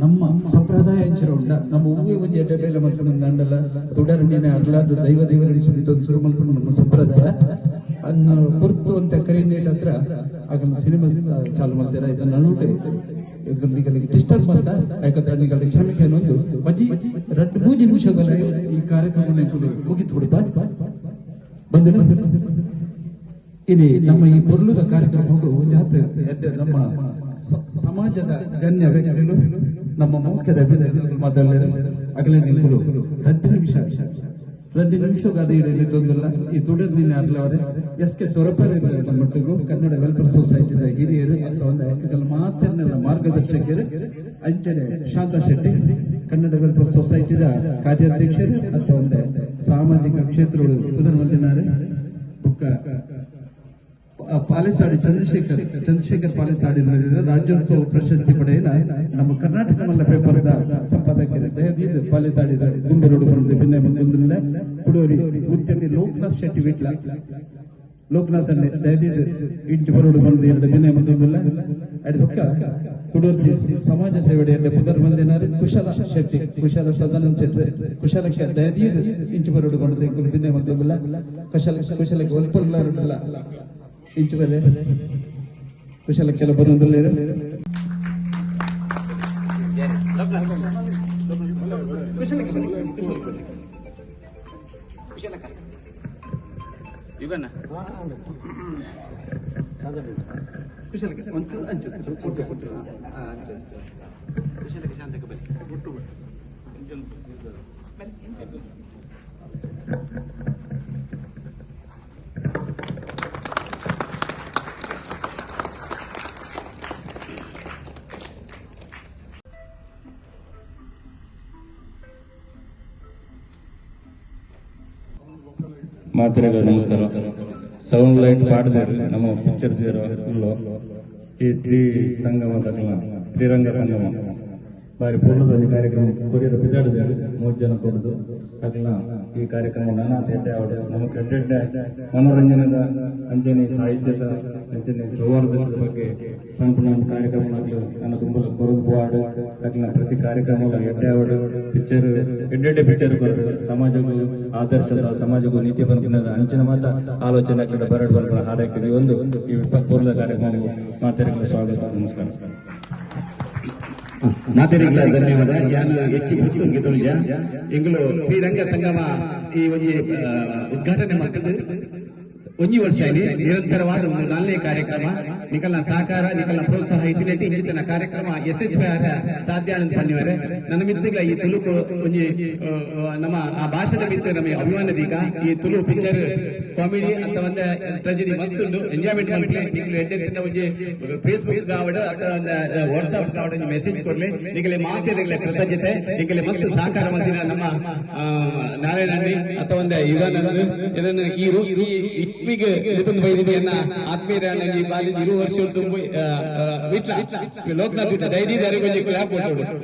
ನಮ್ಮ ಸಂಪ್ರದಾಯ ಉಂಡ ನಮ್ಮ ಹೂವೆ ಒಂದು ಎಡ್ಡೆ ಬೇಲೆ ಮಲ್ಕೊಂಡು ದಂಡಲ ತುಡರಣಿನೇ ಅರ್ಲಾದ ದೈವ ದೇವರೆನಿಸುತ್ತಿದ್ದು ಶುರು ಮಲ್ಕೊಂಡು ನಮ್ಮ ಸಂಪ್ರದಾಯ ಅನ್ನ ಕುರ್ತು ಅಂತ ಕರೀನೇಟ್ ಹತ್ರ ಆಗ ಸಿನಿಮಾ ಚಾಲು ಮಾಡ್ತಾರೆ ಇದನ್ನ ನಡುವೆ ನಿಗಳಿಗೆ ಡಿಸ್ಟರ್ಬ್ ಬಂದ ಯಾಕಂದ್ರೆ ನಿಗಳಿಗೆ ಕ್ಷಮಿಕೆ ಅನ್ನೋದು ಬಜಿ 2 ನಿಮಿಷಗಳ ಈ ಕಾರ್ಯಕ್ರಮ ಮುಗಿತು ಬಿಡುತ್ತಾ ಬಂದ ಇಲ್ಲಿ ನಮ್ಮ ಈ ಪೊರ್ಲುದ ಕಾರ್ಯಕ್ರಮಗಳು ಜಾತ್ರೆ ನಮ್ಮ ಸಮಾಜದ ಗಣ್ಯ ವ್ಯಕ್ತಿಗಳು ನಮ್ಮ ಮುಖ್ಯದ ಮೊದಲ ಅಗಲೇ ನಿಲ್ಕಲು 2 ನಿಮಿಷಗಾದ ಇಡಲಿ ತೊಂದಿಲ್ಲ ಈ ತುಡರ್ ನೀನೆ ಅರ್ಲವರೆ ಎಸ್.ಕೆ. ಸೊರಪರೆ ಮಟ್ಟಿಗೂ ಕನ್ನಡ ವೆಲ್ಫೇರ್ ಸೊಸೈಟಿದ ಹಿರಿಯರು ಅಥವಾ ಮಾತಿನ ಮಾರ್ಗದರ್ಶಕರು ಅಂಚನೆ ಶಾಂತಾ ಶೆಟ್ಟಿ ಕನ್ನಡ ವೆಲ್ಫೇರ್ ಸೊಸೈಟಿದ ಕಾರ್ಯಾಧ್ಯಕ್ಷರು ಅಥವಾ ಸಾಮಾಜಿಕ ಕ್ಷೇತ್ರಗಳು ಉದರ್ವಂದಿನಾರೆ ಬುಕ್ಕ ಪಾಲೆತಾಡಿ ಚಂದ್ರಶೇಖರ್ ಪಾಲೆತಾಡಿ ರಾಜ್ಯೋತ್ಸವ ಪ್ರಶಸ್ತಿ ಪಡೆಯಲ ನಮ್ಮ ಕರ್ನಾಟಕ ಮಲ್ಲ ಪೇಪರ್ದ ಸಂಪಾದಕರು ದಯವಿದು ಪಾಲೆತಾಡಿದ ಗುಂಬರೋಡು ಬಂದು ಭಿನ್ನ ಬಂದೊಂದಿಲ್ಲ ಕುಡೋರಿ ಉದ್ಯಮಿ ಲೋಕನಾಥ್ ಶೆಟ್ಟಿ ವಿಟ್ಲ ಲೋಕನಾಥ್ ದಯವಿದು ಇಂಟು ಬರೋಡು ಬಂದು 2 ದಿನ ಬಂದೊಂದಿಲ್ಲ ಅಡ್ಬಕ್ಕ ಕುಡೋರ್ತಿ ಸಮಾಜ ಸೇವೆಡೆ ಪುದರ್ ಬಂದಿನಾರೆ ಕುಶಲ ಸದಾನಂದ ಶೆಟ್ಟಿ ಕುಶಲ ದಯವಿದು ಇಂಟು ಬರೋಡು ಬಂದು ಭಿನ್ನ ಬಂದೊಂದಿಲ್ಲ ಕುಶಲ ಒಲ್ಪುರ್ಲಾರುಲ್ಲ ಇಂಚು ಬೆಲೆ ಕುಶಲಕ್ಕೆಲ್ಲ ಬರುವುದಿಲ್ಲ ಮಾತರೆಗಳು ನಮಸ್ಕಾರ. ಸೌಂಡ್ ಲೈಟ್ ಪಾಡದೆ ನಮ್ಮ ಪಿಕ್ಚರ್ ಈ ತ್ರಿರಂಗ ಸಂಗಮ ಬಾರಿ ಪೂರ್ಣದಲ್ಲಿ ಕಾರ್ಯಕ್ರಮ ಕೊರಿಯದ ಬಿದ್ದಾಡಿದೆ 3 ಜನ ಕೊಡುದು ಅಗ್ಲ ಈ ಕಾರ್ಯಕ್ರಮ ನಾನಾ ತೇಟೆ ಆವಡು ನಮಗೆ ಎಡ್ಡೆಡ್ಡೆ ಮನೋರಂಜನೆದ ಅಂಜನೆ ಸಾಹಿತ್ಯದ ಅಂಜನೆ ಸೌಹಾರ್ದದ ಬಗ್ಗೆ ಪಂಪನ ಕಾರ್ಯಕ್ರಮಗಳು ನನ್ನ ತುಂಬ ಕೊರದು ಬೋರ್ಡ್ ಅಗ್ಲ ಪ್ರತಿ ಕಾರ್ಯಕ್ರಮ ಎಡ್ಡೆ ಆವಡು ಪಿಕ್ಚರ್ ಎಡ್ಡೆಡ್ಡೆ ಪಿಕ್ಚರ್ ಕೊರಡು ಸಮಾಜಗೂ ಆದರ್ಶದ ಸಮಾಜಗೂ ನೀತಿ ಪಂಪನದ ಅಂಚಿನ ಮಾತ ಆಲೋಚನೆ ಬರಡು ಬರಗಳ ಹಾರೈಕೆ ಒಂದು ಈ ಪೂರ್ಣ ಕಾರ್ಯಕ್ರಮ ಮಾತಾಡಿಗಳ ಸ್ವಾಗತ ನಮಸ್ಕಾರ. ಮಾತೆರಿಗಳ ಧನ್ಯವಾದ. ಯಾನು ಹೆಚ್ಚು ತೋರಿಸ ಎಂಗಳು ಶ್ರೀರಂಗ ಸಂಗಮ ಈ ಒಂದು ಉದ್ಘಾಟನೆ ಮಾಡ್ತದೆ 1 ವರ್ಷ ನಿರಂತರವಾದ ಒಂದು 4ನೇ ಕಾರ್ಯಕ್ರಮ ನಿಕಲ್ನ ಸಹಕಾರ ನಿಕಲ್ನ ಪ್ರೋತ್ಸಾಹ ಇದ್ದಿನೈತಿ ಇಂಚಿನ ಕಾರ್ಯಕ್ರಮ ಯಶಸ್ವಿ ಆಗ ಸಾಧ್ಯ ಅಂತ ಪನ್ನಿವರೆ ನನ್ನ ಮಿತ್ತಿಗಳ ಈ ತುಳುಕು ಒಂಜಿ ನಮ್ಮ ಆ ಭಾಷೆದ ಮಿತ್ತ ನಮಗೆ ಅಭಿಮಾನದೀಗ ಈ ತುಳು ಪಿಕ್ಚರ್ ಕಾಮಿಡಿ ಅಂತ ಒಂದ ಟ್ರೆಜಿಡಿ ಮಸ್ತ್ ಉಂಡು ಎಂಜಾಯ್ಮೆಂಟ್ ಮಾಡ್ಲಿ ನಿಕಲು ಎಡ್ಡೆತ್ತಿನ ಒಂಜಿ ಫೇಸ್ಬುಕ್ ಆವಡ ಅಥವಾ ವಾಟ್ಸ್ಆಪ್ ಆವಡ ಮೆಸೇಜ್ ಕೊಡ್ಲಿ ನಿಕಲೆ ಮಾತಿರಗಳ ಕೃತಜ್ಞತೆ ನಿಕಲೆ ಮಸ್ತ್ ಸಹಕಾರ ಮಾಡ್ತಿನ ನಮ್ಮ ನಾರಾಯಣಿ ಅಥವಾ ಒಂದ ಯುಗಾನಂದ್ ಇದನ್ನು ಈ ಇದೊಂದು ವೈದ್ಯನ ಆತ್ಮೀಯ ಬಾಲಿ 20 ವರ್ಷ ತುಂಬ ಬಿಟ್ಲ ಲೋಕನಾಥ್ ಬಿಟ್ಟ ದೈದಿ ದಾರಿ ಬಂದು ಕ್ಲಾಪ್ ಕೊಟ್ಟು